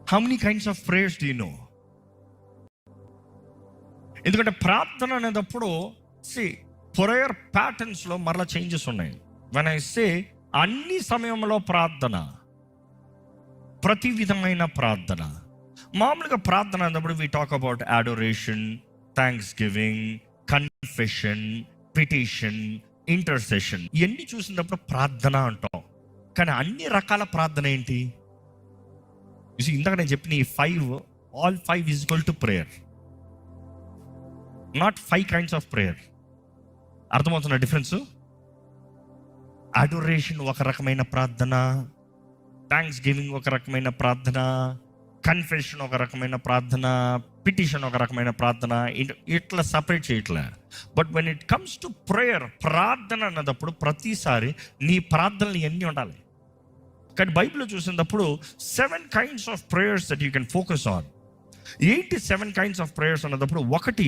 How many kinds of prayers do you know? ఎందుకంటే ప్రార్థన అనేటప్పుడు ప్రేయర్ ప్యాటర్న్స్లో మరలా చేంజెస్ ఉన్నాయి. వెన్ ఐ సే అన్ని సమయంలో ప్రార్థన, ప్రతి విధమైన ప్రార్థన. మామూలుగా ప్రార్థన అన్నప్పుడు we talk about adoration, thanksgiving, confession, petition, intercession. ఇవన్నీ చూసినప్పుడు ప్రార్థన అంటాం. కానీ అన్ని రకాల ప్రార్థన ఏంటి? ఇందాక నేను చెప్పిన ఈ 5, all 5 is equal to prayer, not 5 kinds of prayer. అర్థమవుతున్న డిఫరెన్స్? అడోరేషన్ ఒక రకమైన ప్రార్థన, థ్యాంక్స్ గివింగ్ ఒక రకమైన ప్రార్థన, కన్ఫెషన్ ఒక రకమైన ప్రార్థన, పిటిషన్ ఒక రకమైన ప్రార్థన. ఇట్లా సపరేట్ చేయట్లే. But when it comes to prayer, ప్రార్థన అన్నప్పుడు ప్రతిసారి నీ ప్రార్థనలు ఎన్ని ఉండాలి. కానీ బైబిల్లో చూసినప్పుడు 7 kinds of prayers that you can focus on. ఏంటి 7 కైండ్స్ ఆఫ్ ప్రేయర్స్ అన్నప్పుడు? ఒకటి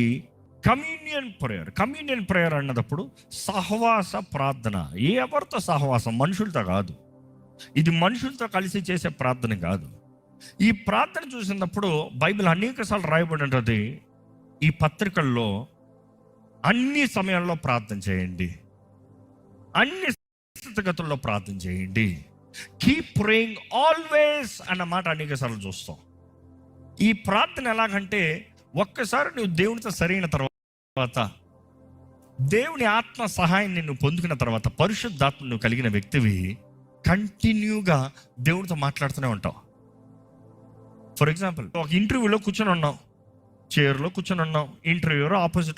కమ్యూనియన్ ప్రేయర్. కమ్యూనియన్ ప్రేయర్ అన్నప్పుడు సహవాస ప్రార్థన. ఎవరితో సహవాసం? మనుషులతో కాదు. ఇది మనుషులతో కలిసి చేసే ప్రార్థన కాదు. ఈ ప్రార్థన చూసినప్పుడు బైబిల్ అనేక సార్లు రాయబడి ఉంటుంది, ఈ పత్రికల్లో అన్ని సమయాల్లో ప్రార్థన చేయండి, అన్ని స్థితిగతుల్లో ప్రార్థన చేయండి, కీప్ ప్రేయింగ్ ఆల్వేస్ అన్న మాట అనేక సార్లు చూస్తాం. ఈ ప్రార్థన ఎలాగంటే, ఒక్కసారి నువ్వు దేవునితో సరైన తర్వాత, దేవుని ఆత్మ సహాయం నిన్ను పొందుకున్న తర్వాత, పరిశుద్ధాత్మ నువ్వు కలిగిన వ్యక్తివి, కంటిన్యూగా దేవునితో మాట్లాడుతూనే ఉంటావు. ఫర్ ఎగ్జాంపుల్, ఒక ఇంటర్వ్యూలో కూర్చొని ఉన్నావు, చైర్లో కూర్చొని ఉన్నావు, ఇంటర్వ్యూలో ఆపోజిట్